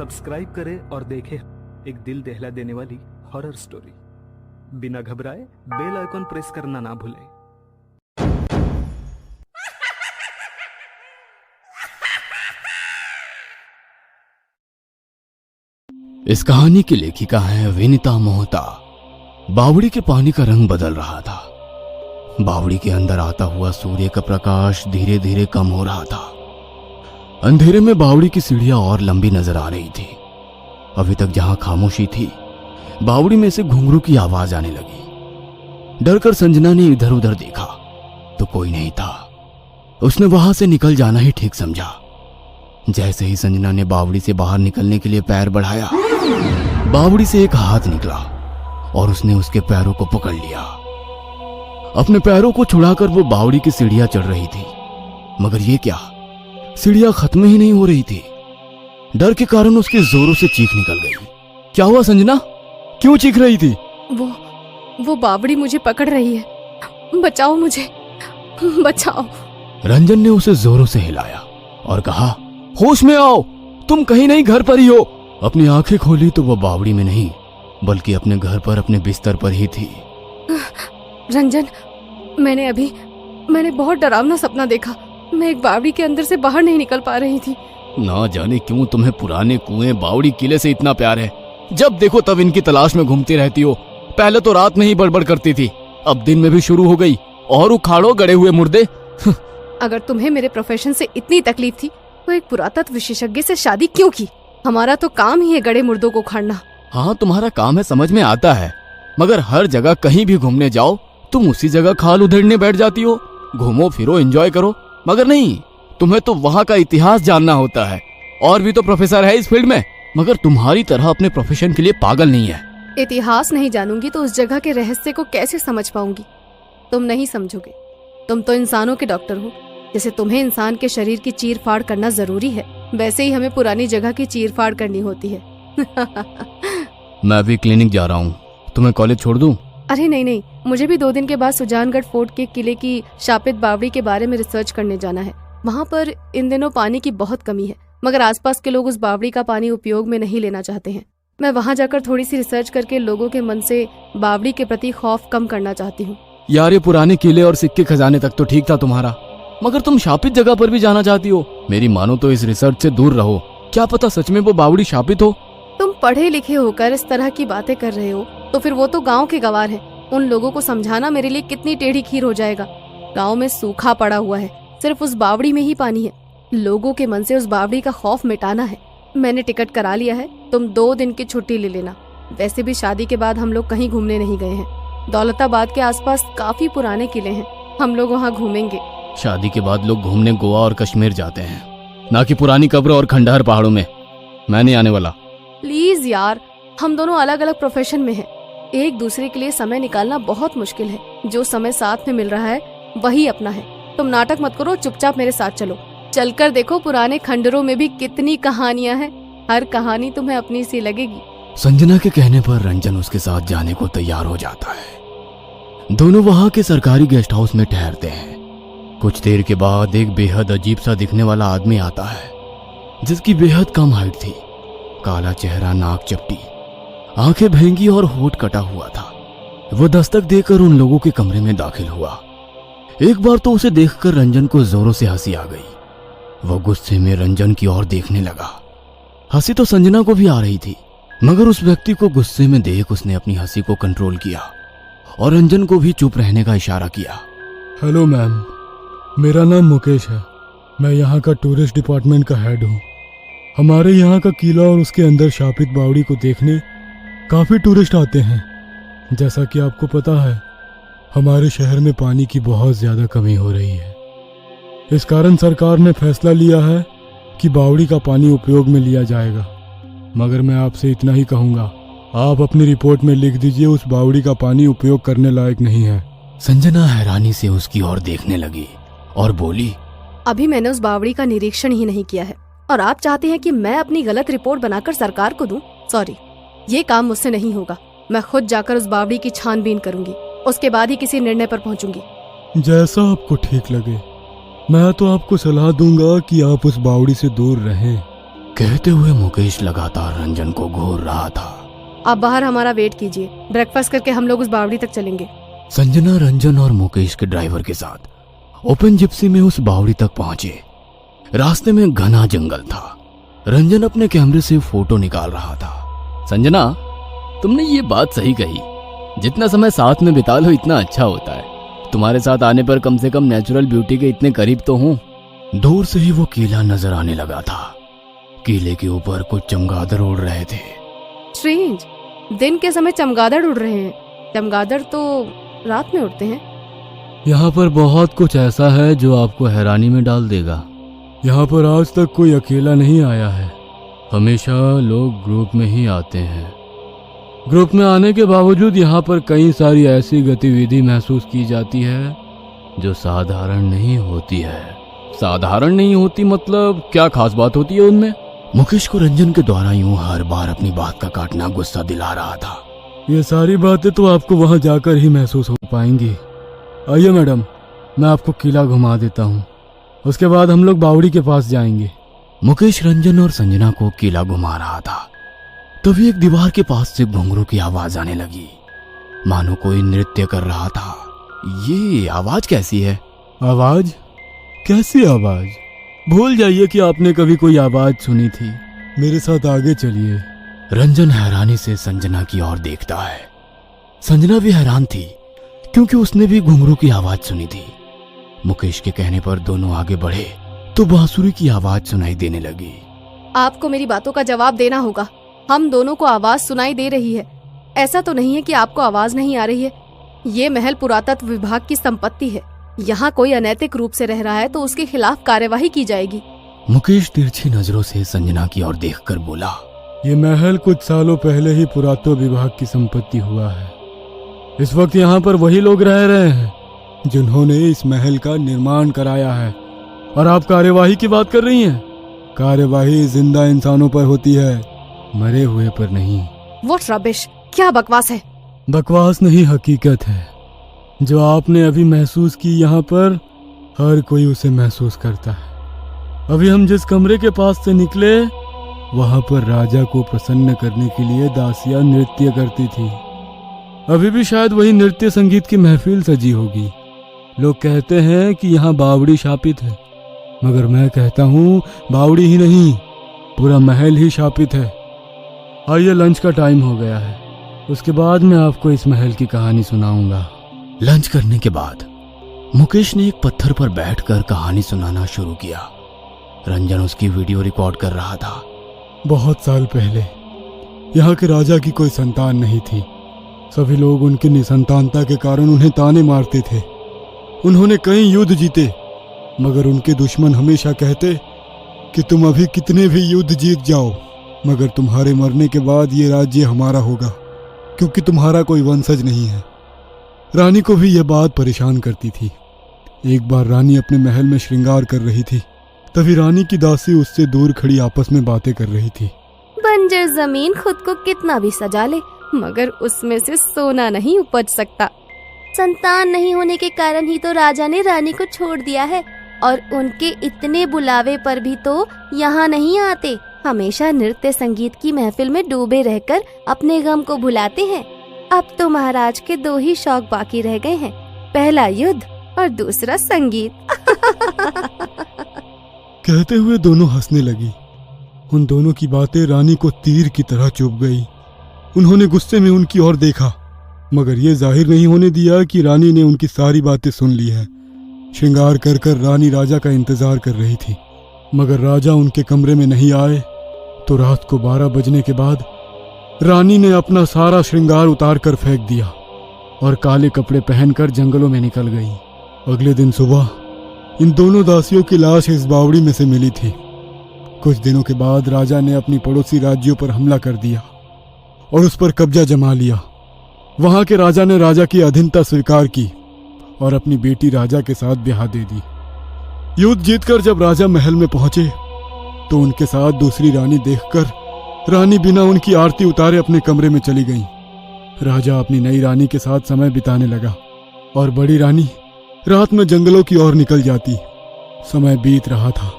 Subscribe करें और देखें एक दिल दहला देने वाली हॉरर स्टोरी। बिना घबराए बेल आइकॉन प्रेस करना ना भूलें। इस कहानी की लेखिका है विनीता मोहता। बावड़ी के पानी का रंग बदल रहा था। बावड़ी के अंदर आता हुआ सूर्य का प्रकाश धीरे धीरे कम हो रहा था। अंधेरे में बावड़ी की सीढ़ियां और लंबी नजर आ रही थी। अभी तक जहां खामोशी थी, बावड़ी में से घुंघरू की आवाज आने लगी। डरकर संजना ने इधर उधर देखा तो कोई नहीं था। उसने वहां से निकल जाना ही ठीक समझा। जैसे ही संजना ने बावड़ी से बाहर निकलने के लिए पैर बढ़ाया, बावड़ी से एक हाथ निकला और उसने उसके पैरों को पकड़ लिया। अपने पैरों को छुड़ाकर वो बावड़ी की सीढ़ियां चढ़ रही थी, मगर ये क्या, सीढ़ियां खत्म ही नहीं हो रही थी। डर के कारण उसके जोरों से चीख निकल गई। क्या हुआ संजना, क्यों चीख रही थी? वो बावड़ी मुझे पकड़ रही है, बचाओ मुझे, बचाओ। रंजन ने उसे जोरों से हिलाया और कहा, होश में आओ, तुम कहीं नहीं घर पर ही हो। अपनी आंखें खोली तो वह बावड़ी में नहीं बल्कि अपने घर पर अपने बिस्तर पर ही थी। रंजन, मैंने बहुत डरावना सपना देखा। मैं एक बावड़ी के अंदर से बाहर नहीं निकल पा रही थी। ना जाने क्यों तुम्हें पुराने कुएं बावड़ी किले से इतना प्यार है। जब देखो तब इनकी तलाश में घूमती रहती हो। पहले तो रात में ही बड़बड़ करती थी, अब दिन में भी शुरू हो गई। और उखाड़ो गड़े हुए मुर्दे। अगर तुम्हें मेरे प्रोफेशन से इतनी तकलीफ थी तो एक पुरातत्व विशेषज्ञ से शादी क्यों की? हमारा तो काम ही है गड़े मुर्दों को उखाड़ना। हाँ, तुम्हारा काम है, समझ में आता है, मगर हर जगह कहीं भी घूमने जाओ तुम उसी जगह खाल उधेड़ने बैठ जाती हो। घूमो फिरो एंजॉय करो, मगर नहीं, तुम्हें तो वहाँ का इतिहास जानना होता है। और भी तो प्रोफेसर है इस फील्ड में, मगर तुम्हारी तरह अपने प्रोफेशन के लिए पागल नहीं है। इतिहास नहीं जानूंगी तो उस जगह के रहस्य को कैसे समझ पाऊंगी? तुम नहीं समझोगे। तुम तो इंसानों के डॉक्टर हो। जैसे तुम्हें इंसान के शरीर की चीर फाड़ करना जरूरी है, वैसे ही हमें पुरानी जगह की चीर फाड़ करनी होती है। मैं अभी क्लिनिक जा रहा हूँ, तुम्हें कॉलेज छोड़ दूँ? अरे नहीं, मुझे भी 2 दिन के बाद सुजानगढ़ फोर्ट के किले की शापित बावड़ी के बारे में रिसर्च करने जाना है। वहाँ पर इन दिनों पानी की बहुत कमी है, मगर आसपास के लोग उस बावड़ी का पानी उपयोग में नहीं लेना चाहते हैं। मैं वहाँ जाकर थोड़ी सी रिसर्च करके लोगों के मन से बावड़ी के प्रति खौफ कम करना चाहती हूँ। यार, ये पुराने किले और सिक्के खजाने तक तो ठीक था तुम्हारा, मगर तुम शापित जगह पर भी जाना चाहती हो। मेरी मानो तो इस रिसर्च से दूर रहो। क्या पता सच में वो बावड़ी शापित हो। तुम पढ़े लिखे होकर इस तरह की बातें कर रहे हो तो फिर वो तो गांव के गवार हैं। उन लोगों को समझाना मेरे लिए कितनी टेढ़ी खीर हो जाएगा। गांव में सूखा पड़ा हुआ है, सिर्फ उस बावड़ी में ही पानी है। लोगों के मन से उस बावड़ी का खौफ मिटाना है। मैंने टिकट करा लिया है, तुम 2 दिन की छुट्टी ले लेना। वैसे भी शादी के बाद हम लोग कहीं घूमने नहीं गए हैं। दौलताबाद के आसपास काफी पुराने किले हैं, हम लोग वहाँ घूमेंगे। शादी के बाद लोग घूमने गोवा और कश्मीर जाते हैं, ना कि पुरानी कब्र और खंडहर पहाड़ों में। मैं नहीं आने वाला। प्लीज यार, हम दोनों अलग अलग प्रोफेशन में हैं। एक दूसरे के लिए समय निकालना बहुत मुश्किल है। जो समय साथ में मिल रहा है वही अपना है। तुम नाटक मत करो, चुपचाप मेरे साथ चलो। चलकर देखो पुराने खंडरों में भी कितनी कहानियां हैं। हर कहानी तुम्हें अपनी सी लगेगी। संजना के कहने पर रंजन उसके साथ जाने को तैयार हो जाता है। दोनों वहाँ के सरकारी गेस्ट हाउस में ठहरते हैं। कुछ देर के बाद एक बेहद अजीब सा दिखने वाला आदमी आता है, जिसकी बेहद कम हाइट थी। काला चेहरा, नाक चपटी, आंखें भेंगी और होठ कटा हुआ था। वो दस्तक देकर उन लोगों के कमरे में दाखिल हुआ। एक बार तो उसे देखकर रंजन को जोरों से हंसी आ गई। वो गुस्से में रंजन की ओर देखने लगा। हंसी तो संजना को भी आ रही थी, मगर उस व्यक्ति को गुस्से में देख उसने अपनी हंसी को कंट्रोल किया और रंजन को भी चुप रहने का इशारा किया। हेलो मैम, मेरा नाम मुकेश है। मैं यहाँ का टूरिस्ट डिपार्टमेंट का हेड हूँ। हमारे यहाँ का किला और उसके अंदर शापित बावड़ी को देखने काफ़ी टूरिस्ट आते हैं। जैसा कि आपको पता है, हमारे शहर में पानी की बहुत ज़्यादा कमी हो रही है। इस कारण सरकार ने फैसला लिया है कि बावड़ी का पानी उपयोग में लिया जाएगा। मगर मैं आपसे इतना ही कहूँगा, आप अपनी रिपोर्ट में लिख दीजिए उस बावड़ी का पानी उपयोग करने लायक नहीं है। संजना हैरानी से उसकी ओर देखने लगी और बोली, अभी मैंने उस बावड़ी का निरीक्षण ही नहीं किया है और आप चाहते हैं कि मैं अपनी गलत रिपोर्ट बनाकर सरकार को दूं? सॉरी, ये काम मुझसे नहीं होगा। मैं खुद जाकर उस बावड़ी की छानबीन करूंगी, उसके बाद ही किसी निर्णय पर पहुंचूंगी। जैसा आपको ठीक लगे। मैं तो आपको सलाह दूंगा कि आप उस बावड़ी से दूर रहें। कहते हुए मुकेश लगातार रंजन को घूर रहा था। आप बाहर हमारा वेट कीजिए, ब्रेकफास्ट करके हम लोग उस बावड़ी तक चलेंगे। संजना रंजन और मुकेश के ड्राइवर के साथ ओपन जिप्सी में उस बावड़ी तक पहुंचे। रास्ते में घना जंगल था। रंजन अपने कैमरे से फोटो निकाल रहा था। संजना, तुमने ये बात सही कही, जितना समय साथ में बिता लो इतना अच्छा होता है। तुम्हारे साथ आने पर कम से कम नेचुरल ब्यूटी के इतने करीब तो हूँ। दूर से ही वो किला नजर आने लगा था। किले के ऊपर कुछ चमगादड़ उड़ रहे थे। स्ट्रेंज, दिन के समय चमगादड़ उड़ रहे हैं। चमगादड़ तो रात में उड़ते हैं। यहाँ पर बहुत कुछ ऐसा है जो आपको हैरानी में डाल देगा। यहाँ पर आज तक कोई अकेला नहीं आया है। हमेशा लोग ग्रुप में ही आते हैं। ग्रुप में आने के बावजूद यहाँ पर कई सारी ऐसी गतिविधि महसूस की जाती है जो साधारण नहीं होती है। साधारण नहीं होती मतलब क्या खास बात होती है उनमें? मुकेश को रंजन के द्वारा यूं हर बार अपनी बात का काटना गुस्सा दिला रहा था। ये सारी बातें तो आपको वहाँ जाकर ही महसूस हो पाएंगी। आइए मैडम, मैं आपको किला घुमा देता हूँ, उसके बाद हम लोग बावड़ी के पास जाएंगे। मुकेश रंजन और संजना को किला घुमा रहा था। तभी एक दीवार के पास से घुंघरू की आवाज आने लगी, मानो कोई नृत्य कर रहा था। ये आवाज कैसी है? आवाज? कैसी आवाज? भूल जाइए कि आपने कभी कोई आवाज सुनी थी। मेरे साथ आगे चलिए। रंजन हैरानी से संजना की ओर देखता है। संजना भी हैरान थी क्योंकि उसने भी घुंघरू की आवाज सुनी थी। मुकेश के कहने पर दोनों आगे बढ़े तो बांसुरी की आवाज सुनाई देने लगी। आपको मेरी बातों का जवाब देना होगा। हम दोनों को आवाज सुनाई दे रही है। ऐसा तो नहीं है कि आपको आवाज नहीं आ रही है। ये महल पुरातत्व विभाग की संपत्ति है। यहाँ कोई अनैतिक रूप से रह रहा है तो उसके खिलाफ कार्यवाही की जाएगी। मुकेश तिरछी नजरों से संजना की ओर देखकर बोला, ये महल कुछ सालों पहले ही पुरातत्व विभाग की संपत्ति हुआ है। इस वक्त यहाँ पर वही लोग रह रहे हैं जिन्होंने इस महल का निर्माण कराया है। और आप कार्यवाही की बात कर रही हैं? कार्यवाही जिंदा इंसानों पर होती है, मरे हुए पर नहीं। व्हाट रबिश, क्या बकवास है? बकवास नहीं, हकीकत है। जो आपने अभी महसूस की यहाँ पर हर कोई उसे महसूस करता है। अभी हम जिस कमरे के पास से निकले वहां पर राजा को प्रसन्न करने के लिए दासियां नृत्य करती थी। अभी भी शायद वही नृत्य संगीत की महफिल सजी होगी। लोग कहते हैं कि यहाँ बावड़ी शापित है, मगर मैं कहता हूँ बावड़ी ही नहीं, पूरा महल ही शापित है। आइए, लंच का टाइम हो गया है, उसके बाद मैं आपको इस महल की कहानी सुनाऊंगा। लंच करने के बाद मुकेश ने एक पत्थर पर बैठकर कहानी सुनाना शुरू किया। रंजन उसकी वीडियो रिकॉर्ड कर रहा था। बहुत साल पहले यहाँ के राजा की कोई संतान नहीं थी। सभी लोग उनकी निसंतानता के कारण उन्हें ताने मारते थे। उन्होंने कई युद्ध जीते, मगर उनके दुश्मन हमेशा कहते कि तुम अभी कितने भी युद्ध जीत जाओ, मगर तुम्हारे मरने के बाद ये राज्य हमारा होगा, क्योंकि तुम्हारा कोई वंशज नहीं है। रानी को भी यह बात परेशान करती थी। एक बार रानी अपने महल में श्रृंगार कर रही थी, तभी रानी की दासी उससे दूर खड़ी आपस में बातें कर रही थी। बंजर जमीन खुद को कितना भी सजा ले, मगर उसमें से सोना नहीं उपज सकता। संतान नहीं होने के कारण ही तो राजा ने रानी को छोड़ दिया है, और उनके इतने बुलावे पर भी तो यहाँ नहीं आते। हमेशा नृत्य संगीत की महफिल में डूबे रहकर अपने गम को भुलाते हैं। अब तो महाराज के दो ही शौक बाकी रह गए हैं, पहला युद्ध और दूसरा संगीत। कहते हुए दोनों हंसने लगी। उन दोनों की बातें रानी को तीर की तरह चुभ गई। उन्होंने गुस्से में उनकी ओर देखा, मगर ये जाहिर नहीं होने दिया कि रानी ने उनकी सारी बातें सुन ली है। श्रृंगार कर कर रानी राजा का इंतजार कर रही थी, मगर राजा उनके कमरे में नहीं आए। तो रात को 12 बजने के बाद रानी ने अपना सारा श्रृंगार उतार कर फेंक दिया और काले कपड़े पहनकर जंगलों में निकल गई। अगले दिन सुबह इन दोनों दासियों की लाश इस बावड़ी में से मिली थी। कुछ दिनों के बाद राजा ने अपनी पड़ोसी राज्यों पर हमला कर दिया और उस पर कब्जा जमा लिया। वहां के राजा ने राजा की अधीनता स्वीकार की और अपनी बेटी राजा के साथ ब्याह दे दी। युद्ध जीतकर जब राजा महल में पहुंचे तो उनके साथ दूसरी रानी देखकर रानी बिना उनकी आरती उतारे अपने कमरे में चली गई। राजा अपनी नई रानी के साथ समय बिताने लगा और बड़ी रानी रात में जंगलों की ओर निकल जाती। समय बीत रहा था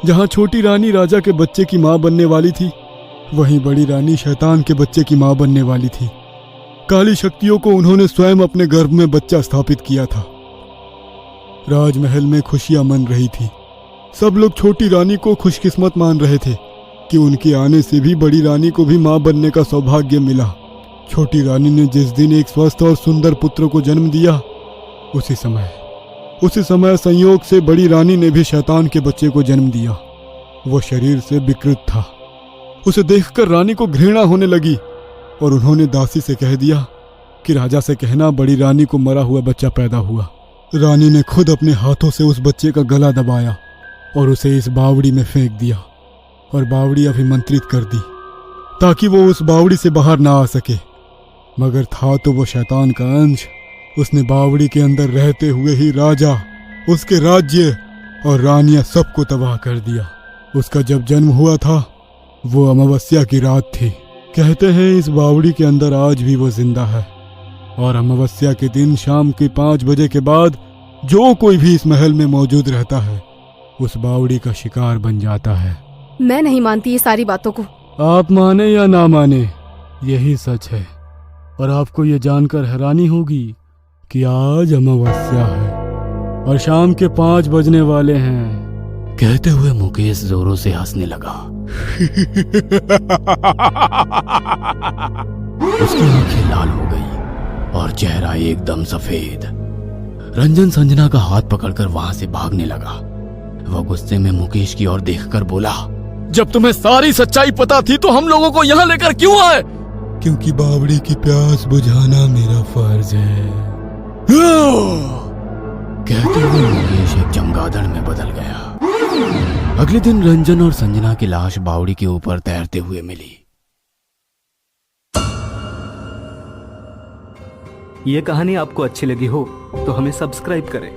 जहाँ छोटी रानी राजा के बच्चे की माँ बनने वाली थी, वहीं बड़ी रानी शैतान के बच्चे की माँ बनने वाली थी। काली शक्तियों को उन्होंने स्वयं अपने गर्भ में बच्चा स्थापित किया था। राजमहल में खुशियां मन रही थी। सब लोग छोटी रानी को खुशकिस्मत मान रहे थे कि उनके आने से भी बड़ी रानी को भी मां बनने का सौभाग्य मिला। छोटी रानी ने जिस दिन एक स्वस्थ और सुंदर पुत्र को जन्म दिया, उसी समय संयोग से बड़ी रानी ने भी शैतान के बच्चे को जन्म दिया। वो शरीर से विकृत था। उसे देखकर रानी को घृणा होने लगी और उन्होंने दासी से कह दिया कि राजा से कहना बड़ी रानी को मरा हुआ बच्चा पैदा हुआ। रानी ने खुद अपने हाथों से उस बच्चे का गला दबाया और उसे इस बावड़ी में फेंक दिया और बावड़ी अभिमंत्रित कर दी ताकि वो उस बावड़ी से बाहर ना आ सके। मगर था तो वो शैतान का अंश। उसने बावड़ी के अंदर रहते हुए ही राजा, उसके राज्य और रानियां सबको तबाह कर दिया। उसका जब जन्म हुआ था वो अमावस्या की रात थी। कहते हैं इस बावड़ी के अंदर आज भी वो जिंदा है और अमावस्या के दिन शाम के 5 बजे के बाद जो कोई भी इस महल में मौजूद रहता है उस बावड़ी का शिकार बन जाता है। मैं नहीं मानती ये सारी बातों को। आप माने या ना माने, यही सच है। और आपको ये जानकर हैरानी होगी कि आज अमावस्या है और शाम के 5 बजने वाले हैं। कहते हुए मुकेश जोरों से हंसने लगा। उसकी आंखें लाल हो गई और चेहरा एकदम सफेद। रंजन संजना का हाथ पकड़कर वहां से भागने लगा। वह गुस्से में मुकेश की ओर देखकर बोला, जब तुम्हें सारी सच्चाई पता थी तो हम लोगों को यहाँ लेकर क्यों आए? क्योंकि बावड़ी की प्यास बुझाना मेरा फर्ज है। कहते हुए मुकेश एक चमगादड़ में बदल गया। अगले दिन रंजन और संजना की लाश बावड़ी के ऊपर तैरते हुए मिली। ये कहानी आपको अच्छी लगी हो तो हमें सब्सक्राइब करें